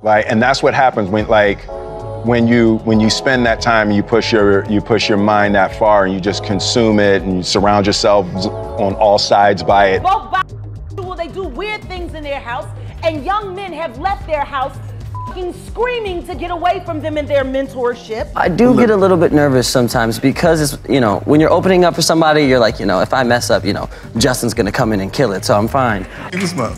Like, and that's what happens when you spend that time and you push your mind that far and you just consume it and you surround yourself on all sides by it. Well, they do weird things in their house, and young men have left their house screaming to get away from them in their mentorship. I do get a little bit nervous sometimes because it's, you know, when you're opening up for somebody, you're like, you know, if I mess up, you know, Justin's gonna come in and kill it, so I'm fine. Give us smoke.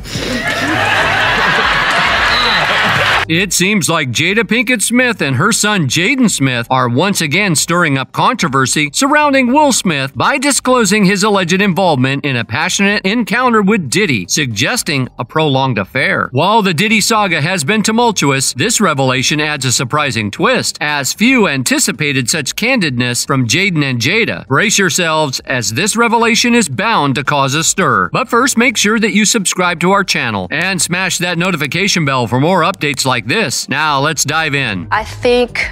It seems like Jada Pinkett Smith and her son Jaden Smith are once again stirring up controversy surrounding Will Smith by disclosing his alleged involvement in a passionate encounter with Diddy, suggesting a prolonged affair. While the Diddy saga has been tumultuous, this revelation adds a surprising twist, as few anticipated such candidness from Jaden and Jada. Brace yourselves, as this revelation is bound to cause a stir. But first, make sure that you subscribe to our channel and smash that notification bell for more updates like this. Now let's dive in. I think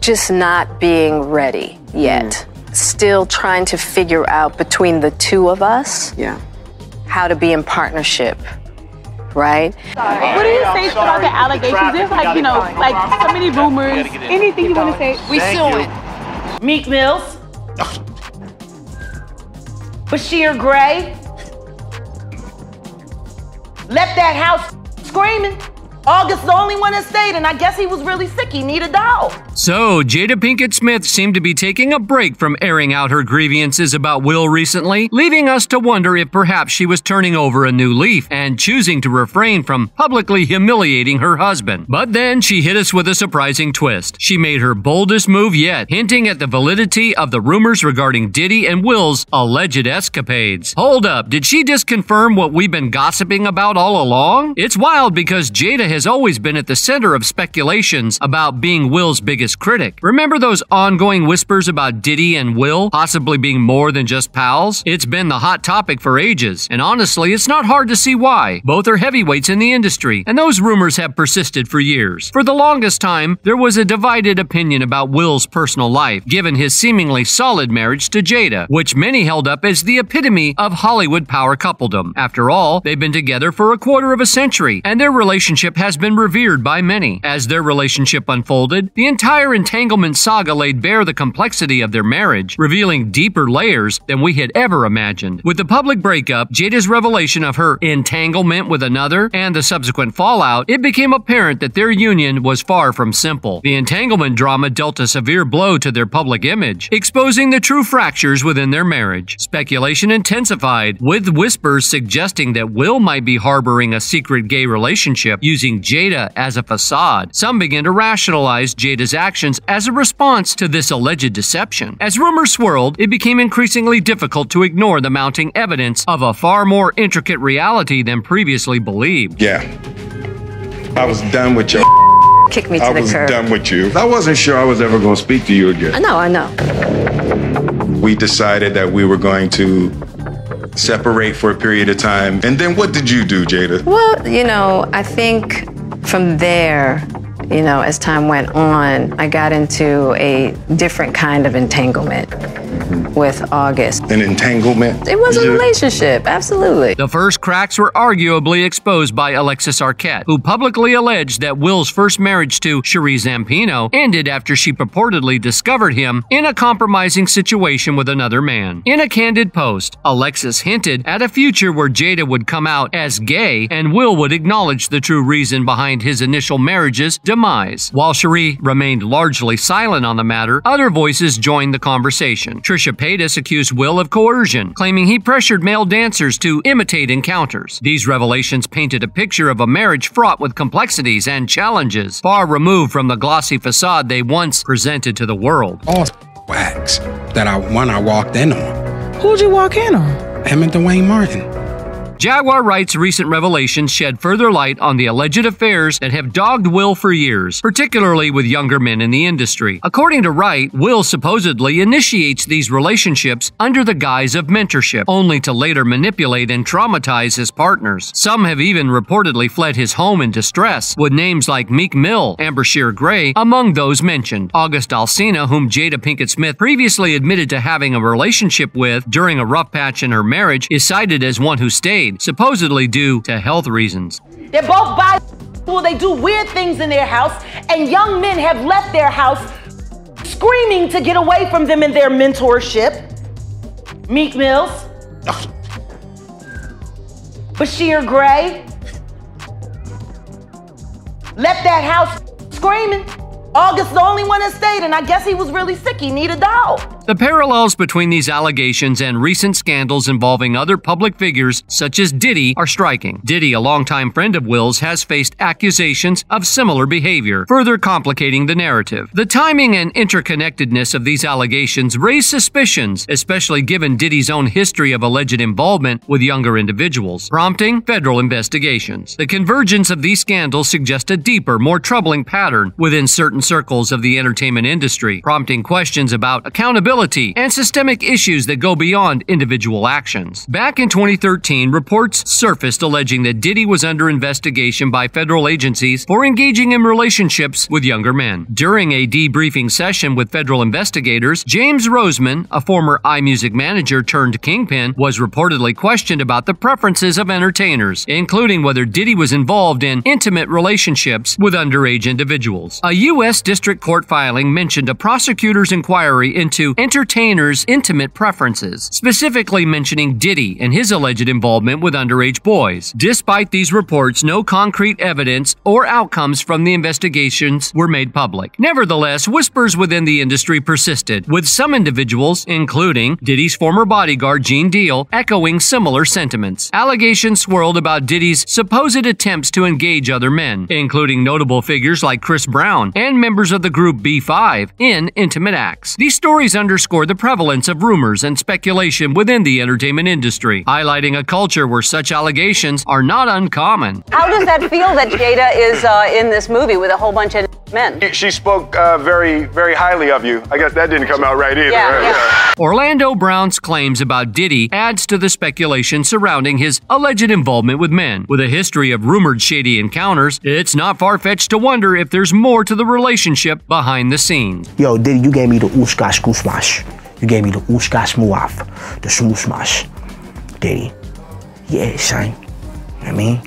just not being ready yet. Still trying to figure out between the two of us how to be in partnership, right? What do you say about the allegations? There's like, you know, like so many rumors. Anything you want to say? We suing. Meek Mills, Bashir Gray, left that house screaming. August the only one that stayed, and I guess he was really sick. He needed a dog. So, Jada Pinkett Smith seemed to be taking a break from airing out her grievances about Will recently, leaving us to wonder if perhaps she was turning over a new leaf and choosing to refrain from publicly humiliating her husband. But then she hit us with a surprising twist. She made her boldest move yet, hinting at the validity of the rumors regarding Diddy and Will's alleged escapades. Hold up, did she just confirm what we've been gossiping about all along? It's wild because Jada has always been at the center of speculations about being Will's biggest critic. Remember those ongoing whispers about Diddy and Will possibly being more than just pals? It's been the hot topic for ages, and honestly, it's not hard to see why. Both are heavyweights in the industry, and those rumors have persisted for years. For the longest time, there was a divided opinion about Will's personal life, given his seemingly solid marriage to Jada, which many held up as the epitome of Hollywood power coupledom. After all, they've been together for a quarter of a century, and their relationship has been revered by many. As their relationship unfolded, the entire entanglement saga laid bare the complexity of their marriage, revealing deeper layers than we had ever imagined. With the public breakup, Jada's revelation of her entanglement with another, and the subsequent fallout, it became apparent that their union was far from simple. The entanglement drama dealt a severe blow to their public image, exposing the true fractures within their marriage. Speculation intensified, with whispers suggesting that Will might be harboring a secret gay relationship using Jada as a facade. Some began to rationalize Jada's actions as a response to this alleged deception. As rumors swirled, it became increasingly difficult to ignore the mounting evidence of a far more intricate reality than previously believed. Yeah. I was done with your Kick me to the curb. I was done with you. I wasn't sure I was ever going to speak to you again. I know. We decided that we were going to separate for a period of time. And then what did you do, Jada? Well, you know, I think from there, you know, as time went on, I got into a different kind of entanglement with August. An entanglement? It was a relationship, absolutely. The first cracks were arguably exposed by Alexis Arquette, who publicly alleged that Will's first marriage to Cherie Zampino ended after she purportedly discovered him in a compromising situation with another man. In a candid post, Alexis hinted at a future where Jada would come out as gay and Will would acknowledge the true reason behind his initial marriage's demise. While Cherie remained largely silent on the matter, other voices joined the conversation. Trisha Paytas accused Will of coercion, claiming he pressured male dancers to imitate encounters. These revelations painted a picture of a marriage fraught with complexities and challenges, far removed from the glossy facade they once presented to the world. All wax that I walked in on. Who'd you walk in on? Him and Dwayne Martin. Jaguar Wright's recent revelations shed further light on the alleged affairs that have dogged Will for years, particularly with younger men in the industry. According to Wright, Will supposedly initiates these relationships under the guise of mentorship, only to later manipulate and traumatize his partners. Some have even reportedly fled his home in distress, with names like Meek Mill and Bashir Gray among those mentioned. August Alsina, whom Jada Pinkett Smith previously admitted to having a relationship with during a rough patch in her marriage, is cited as one who stayed, supposedly due to health reasons. They're both Well, they do weird things in their house, and young men have left their house screaming to get away from them in their mentorship. Meek Mills. Bashir Gray. Left that house screaming. August's the only one that stayed, and I guess he was really sick. He needed a dog. The parallels between these allegations and recent scandals involving other public figures such as Diddy are striking. Diddy, a longtime friend of Will's, has faced accusations of similar behavior, further complicating the narrative. The timing and interconnectedness of these allegations raise suspicions, especially given Diddy's own history of alleged involvement with younger individuals, prompting federal investigations. The convergence of these scandals suggests a deeper, more troubling pattern within certain circles of the entertainment industry, prompting questions about accountability and systemic issues that go beyond individual actions. Back in 2013, reports surfaced alleging that Diddy was under investigation by federal agencies for engaging in relationships with younger men. During a debriefing session with federal investigators, James Roseman, a former iMusic manager turned kingpin, was reportedly questioned about the preferences of entertainers, including whether Diddy was involved in intimate relationships with underage individuals. A U.S. District Court filing mentioned a prosecutor's inquiry into entertainers' intimate preferences, specifically mentioning Diddy and his alleged involvement with underage boys. Despite these reports, no concrete evidence or outcomes from the investigations were made public. Nevertheless, whispers within the industry persisted, with some individuals, including Diddy's former bodyguard Gene Deal, echoing similar sentiments. Allegations swirled about Diddy's supposed attempts to engage other men, including notable figures like Chris Brown and members of the group B5, in intimate acts. These stories underscore the prevalence of rumors and speculation within the entertainment industry, highlighting a culture where such allegations are not uncommon. How does that feel that Jada is in this movie with a whole bunch of men? She spoke very, very highly of you. I guess that didn't come out right either. Yeah. Orlando Brown's claims about Diddy adds to the speculation surrounding his alleged involvement with men. With a history of rumored shady encounters, it's not far-fetched to wonder if there's more to the relationship behind the scenes. Yo, Diddy, you gave me the ooskash goosmash. You gave me the ooskash muaf, the smooshmash. Diddy. Yeah, son. You know what I mean?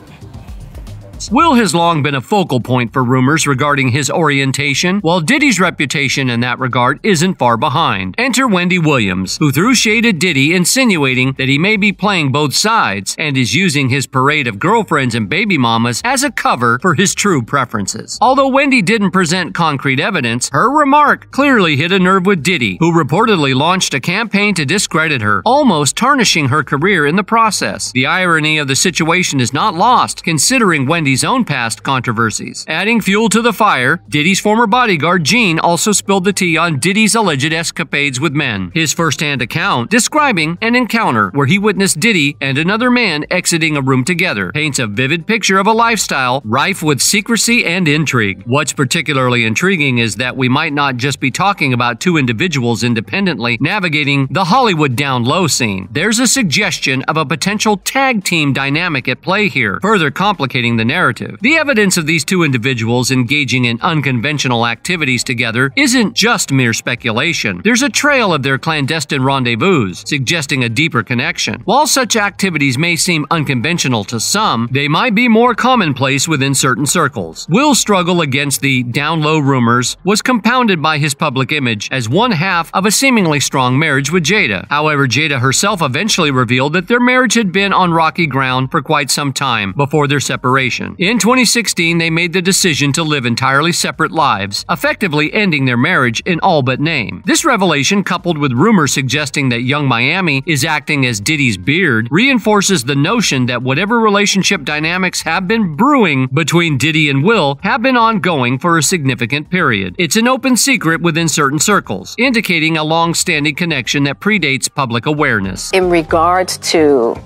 Will has long been a focal point for rumors regarding his orientation, while Diddy's reputation in that regard isn't far behind. Enter Wendy Williams, who threw shade at Diddy, insinuating that he may be playing both sides and is using his parade of girlfriends and baby mamas as a cover for his true preferences. Although Wendy didn't present concrete evidence, her remark clearly hit a nerve with Diddy, who reportedly launched a campaign to discredit her, almost tarnishing her career in the process. The irony of the situation is not lost, considering Wendy's own past controversies. Adding fuel to the fire, Diddy's former bodyguard Gene also spilled the tea on Diddy's alleged escapades with men. His first-hand account, describing an encounter where he witnessed Diddy and another man exiting a room together, paints a vivid picture of a lifestyle rife with secrecy and intrigue. What's particularly intriguing is that we might not just be talking about two individuals independently navigating the Hollywood down-low scene. There's a suggestion of a potential tag team dynamic at play here, further complicating the narrative. The evidence of these two individuals engaging in unconventional activities together isn't just mere speculation. There's a trail of their clandestine rendezvous, suggesting a deeper connection. While such activities may seem unconventional to some, they might be more commonplace within certain circles. Will's struggle against the down-low rumors was compounded by his public image as one half of a seemingly strong marriage with Jada. However, Jada herself eventually revealed that their marriage had been on rocky ground for quite some time before their separation. In 2016, they made the decision to live entirely separate lives, effectively ending their marriage in all but name. This revelation, coupled with rumors suggesting that Young Miami is acting as Diddy's beard, reinforces the notion that whatever relationship dynamics have been brewing between Diddy and Will have been ongoing for a significant period. It's an open secret within certain circles, indicating a long-standing connection that predates public awareness. In regards to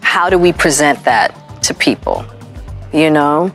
how do we present that to people? You know,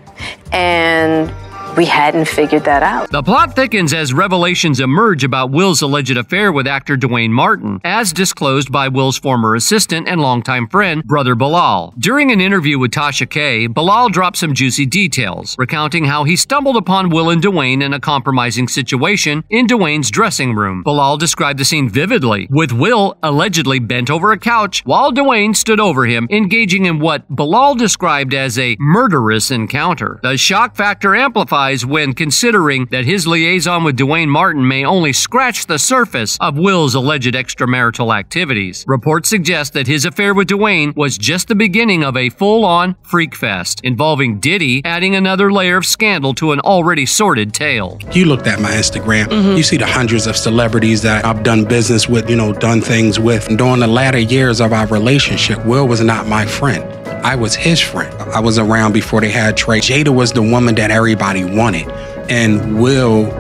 and we hadn't figured that out. The plot thickens as revelations emerge about Will's alleged affair with actor Dwayne Martin, as disclosed by Will's former assistant and longtime friend, brother Bilal. During an interview with Tasha K, Bilal dropped some juicy details, recounting how he stumbled upon Will and Dwayne in a compromising situation in Dwayne's dressing room. Bilal described the scene vividly, with Will allegedly bent over a couch while Dwayne stood over him, engaging in what Bilal described as a murderous encounter. The shock factor amplifies when considering that his liaison with Dwayne Martin may only scratch the surface of Will's alleged extramarital activities. Reports suggest that his affair with Dwayne was just the beginning of a full-on freak fest, involving Diddy adding another layer of scandal to an already sordid tale. You looked at my Instagram, you see the hundreds of celebrities that I've done business with, done things with. And during the latter years of our relationship, Will was not my friend. I was his friend. I was around before they had Trey. Jada was the woman that everybody wanted. And Will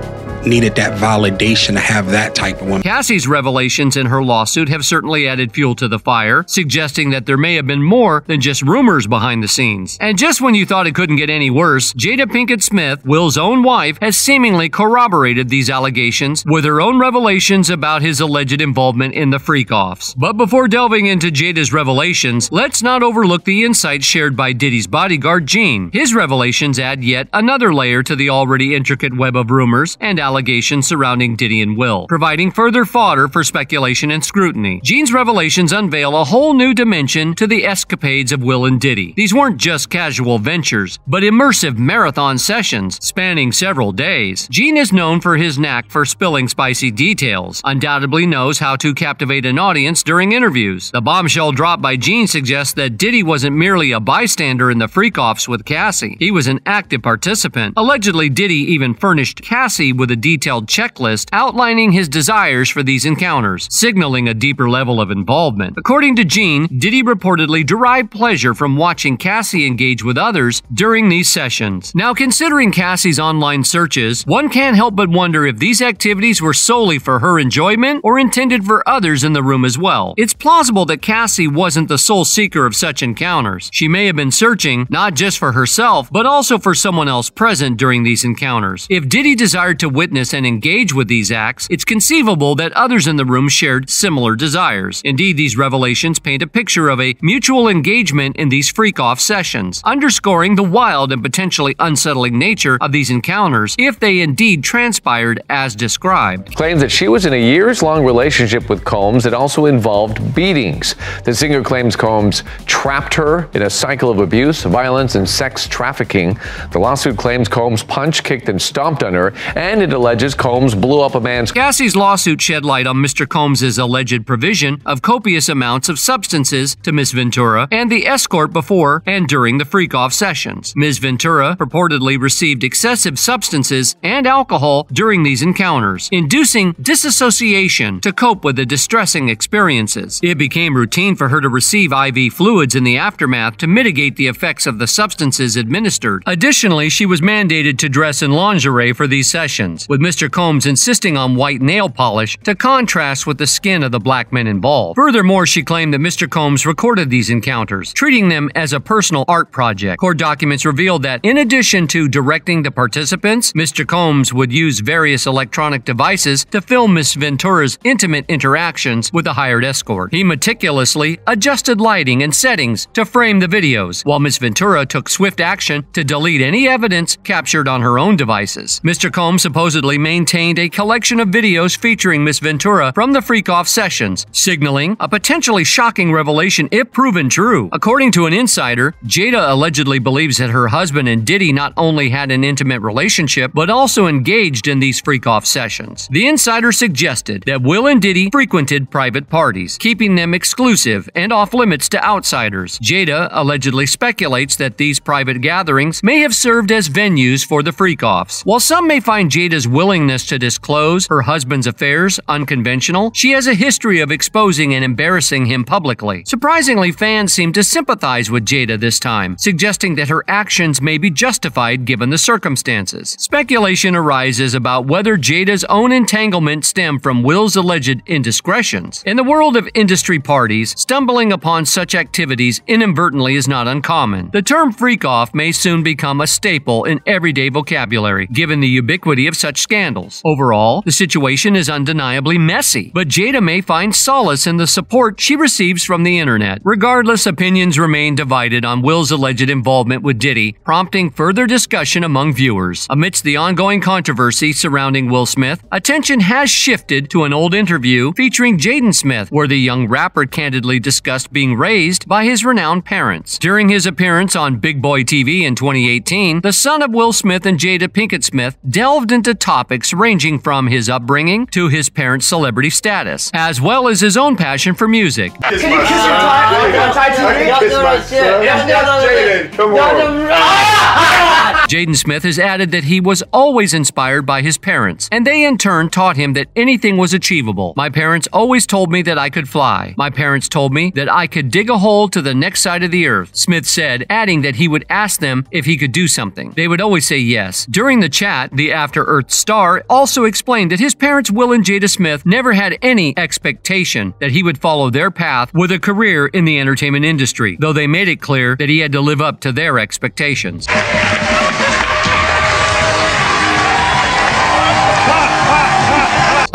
needed that validation to have that type of woman. Cassie's revelations in her lawsuit have certainly added fuel to the fire, suggesting that there may have been more than just rumors behind the scenes. And just when you thought it couldn't get any worse, Jada Pinkett Smith, Will's own wife, has seemingly corroborated these allegations with her own revelations about his alleged involvement in the freak-offs. But before delving into Jada's revelations, let's not overlook the insights shared by Diddy's bodyguard, Gene. His revelations add yet another layer to the already intricate web of rumors and allegations surrounding Diddy and Will, providing further fodder for speculation and scrutiny. Gene's revelations unveil a whole new dimension to the escapades of Will and Diddy. These weren't just casual ventures, but immersive marathon sessions spanning several days. Gene is known for his knack for spilling spicy details, undoubtedly knows how to captivate an audience during interviews. The bombshell drop by Gene suggests that Diddy wasn't merely a bystander in the freak-offs with Cassie. He was an active participant. Allegedly, Diddy even furnished Cassie with a detailed checklist outlining his desires for these encounters, signaling a deeper level of involvement. According to Gene, Diddy reportedly derived pleasure from watching Cassie engage with others during these sessions. Now, considering Cassie's online searches, one can't help but wonder if these activities were solely for her enjoyment or intended for others in the room as well. It's plausible that Cassie wasn't the sole seeker of such encounters. She may have been searching not just for herself, but also for someone else present during these encounters. If Diddy desired to witness and engage with these acts, it's conceivable that others in the room shared similar desires. Indeed, these revelations paint a picture of a mutual engagement in these freak-off sessions, underscoring the wild and potentially unsettling nature of these encounters if they indeed transpired as described. Claims that she was in a years-long relationship with Combs that also involved beatings. The singer claims Combs trapped her in a cycle of abuse, violence, and sex trafficking. The lawsuit claims Combs punched, kicked, and stomped on her, and it alleges Combs blew up a man's... Cassie's lawsuit shed light on Mr. Combs' alleged provision of copious amounts of substances to Ms. Ventura and the escort before and during the freak-off sessions. Ms. Ventura purportedly received excessive substances and alcohol during these encounters, inducing disassociation to cope with the distressing experiences. It became routine for her to receive IV fluids in the aftermath to mitigate the effects of the substances administered. Additionally, she was mandated to dress in lingerie for these sessions, with Mr. Combs insisting on white nail polish to contrast with the skin of the black men involved. Furthermore, she claimed that Mr. Combs recorded these encounters, treating them as a personal art project. Court documents revealed that in addition to directing the participants, Mr. Combs would use various electronic devices to film Ms. Ventura's intimate interactions with the hired escort. He meticulously adjusted lighting and settings to frame the videos, while Ms. Ventura took swift action to delete any evidence captured on her own devices. Mr. Combs supposedly maintained a collection of videos featuring Ms. Ventura from the freak-off sessions, signaling a potentially shocking revelation if proven true. According to an insider, Jada allegedly believes that her husband and Diddy not only had an intimate relationship, but also engaged in these freak-off sessions. The insider suggested that Will and Diddy frequented private parties, keeping them exclusive and off-limits to outsiders. Jada allegedly speculates that these private gatherings may have served as venues for the freak-offs. While some may find Jada's Jada's willingness to disclose her husband's affairs unconventional, she has a history of exposing and embarrassing him publicly. Surprisingly, fans seem to sympathize with Jada this time, suggesting that her actions may be justified given the circumstances. Speculation arises about whether Jada's own entanglement stemmed from Will's alleged indiscretions. In the world of industry parties, stumbling upon such activities inadvertently is not uncommon. The term freak-off may soon become a staple in everyday vocabulary, given the ubiquity of such scandals. Overall, the situation is undeniably messy, but Jada may find solace in the support she receives from the internet. Regardless, opinions remain divided on Will's alleged involvement with Diddy, prompting further discussion among viewers. Amidst the ongoing controversy surrounding Will Smith, attention has shifted to an old interview featuring Jaden Smith, where the young rapper candidly discussed being raised by his renowned parents. During his appearance on Big Boy TV in 2018, the son of Will Smith and Jada Pinkett Smith delved into topics ranging from his upbringing to his parents' celebrity status, as well as his own passion for music. Can you kiss your Jaden, come on. Jaden Smith has added that he was always inspired by his parents, and they in turn taught him that anything was achievable. My parents always told me that I could fly. My parents told me that I could dig a hole to the next side of the earth, Smith said, adding that he would ask them if he could do something. They would always say yes. During the chat, the After Earth star also explained that his parents, Will and Jada Smith, never had any expectation that he would follow their path with a career in the entertainment industry, though they made it clear that he had to live up to their expectations.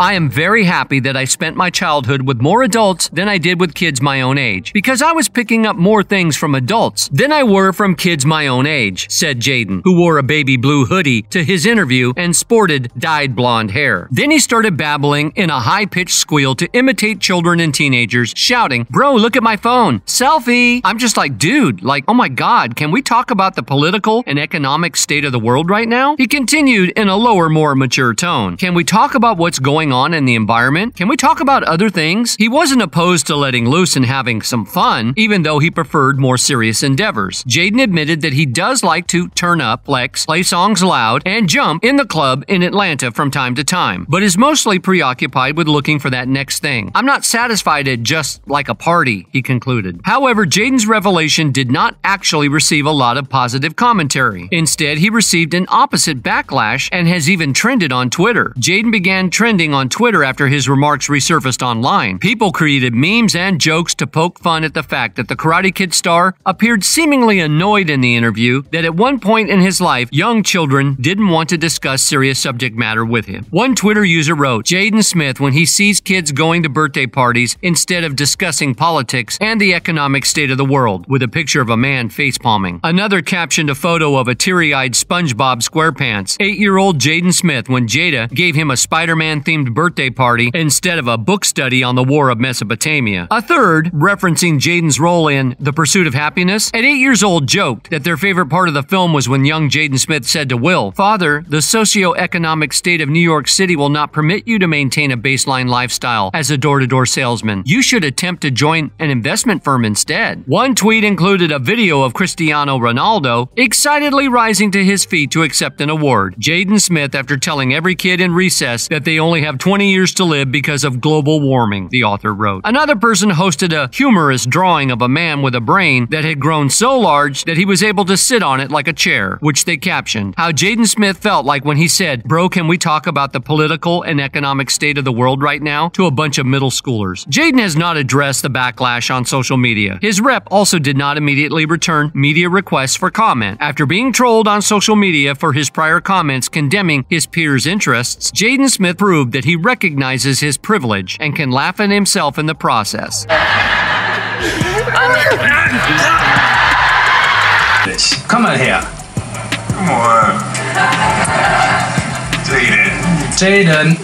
I am very happy that I spent my childhood with more adults than I did with kids my own age, because I was picking up more things from adults than I were from kids my own age, said Jaden, who wore a baby blue hoodie to his interview and sported dyed blonde hair. Then he started babbling in a high-pitched squeal to imitate children and teenagers, shouting, "Bro, look at my phone. Selfie." I'm just like, dude, oh my God, can we talk about the political and economic state of the world right now? He continued in a lower, more mature tone. Can we talk about what's going on in the environment? Can we talk about other things? He wasn't opposed to letting loose and having some fun, even though he preferred more serious endeavors. Jaden admitted that he does like to turn up, flex, play songs loud, and jump in the club in Atlanta from time to time, but is mostly preoccupied with looking for that next thing. I'm not satisfied at just like a party, he concluded. However, Jaden's revelation did not actually receive a lot of positive commentary. Instead, he received an opposite backlash and has even trended on Twitter. Jaden began trending on Twitter after his remarks resurfaced online. People created memes and jokes to poke fun at the fact that the Karate Kid star appeared seemingly annoyed in the interview that at one point in his life, young children didn't want to discuss serious subject matter with him. One Twitter user wrote, "Jaden Smith, when he sees kids going to birthday parties instead of discussing politics and the economic state of the world," with a picture of a man facepalming. Another captioned a photo of a teary-eyed SpongeBob SquarePants, 8-year-old Jaden Smith, when Jada gave him a Spider-Man themed birthday party instead of a book study on the War of Mesopotamia. A third, referencing Jaden's role in The Pursuit of Happiness, at 8 years old, joked that their favorite part of the film was when young Jaden Smith said to Will, "Father, the socio-economic state of New York City will not permit you to maintain a baseline lifestyle as a door-to-door salesman. You should attempt to join an investment firm instead." One tweet included a video of Cristiano Ronaldo excitedly rising to his feet to accept an award. Jaden Smith, after telling every kid in recess that they only have 20 years to live because of global warming, the author wrote. Another person hosted a humorous drawing of a man with a brain that had grown so large that he was able to sit on it like a chair, which they captioned, "How Jaden Smith felt like when he said, 'Bro, can we talk about the political and economic state of the world right now?' to a bunch of middle schoolers." Jaden has not addressed the backlash on social media. His rep also did not immediately return media requests for comment. After being trolled on social media for his prior comments condemning his peers' interests, Jaden Smith proved that he recognizes his privilege and can laugh at himself in the process. Come on here. Come on. Jaden.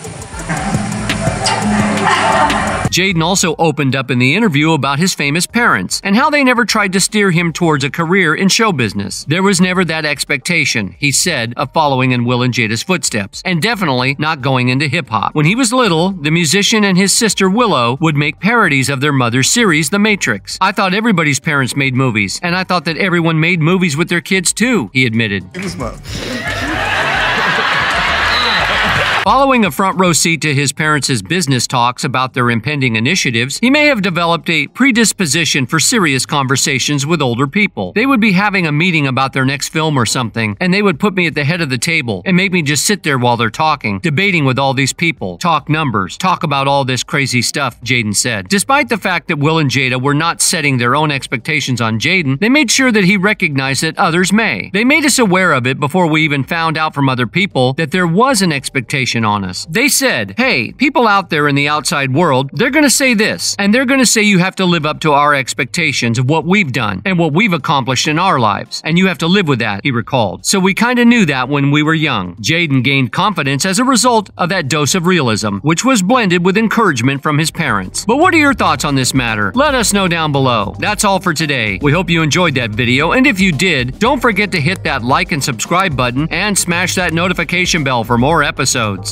Jaden also opened up in the interview about his famous parents and how they never tried to steer him towards a career in show business. There was never that expectation, he said, of following in Will and Jada's footsteps, and definitely not going into hip-hop. When he was little, the musician and his sister Willow would make parodies of their mother's series, The Matrix. "I thought everybody's parents made movies, and I thought that everyone made movies with their kids too," he admitted. Following a front row seat to his parents' business talks about their impending initiatives, he may have developed a predisposition for serious conversations with older people. They would be having a meeting about their next film or something, and they would put me at the head of the table and make me just sit there while they're talking, debating with all these people, talk numbers, talk about all this crazy stuff, Jaden said. Despite the fact that Will and Jada were not setting their own expectations on Jaden, they made sure that he recognized that others may. They made us aware of it before we even found out from other people that there was an expectation on us. They said, hey, people out there in the outside world, they're going to say this, and they're going to say you have to live up to our expectations of what we've done and what we've accomplished in our lives, and you have to live with that, he recalled. So we kind of knew that when we were young. Jaden gained confidence as a result of that dose of realism, which was blended with encouragement from his parents. But what are your thoughts on this matter? Let us know down below. That's all for today. We hope you enjoyed that video, and if you did, don't forget to hit that like and subscribe button and smash that notification bell for more episodes.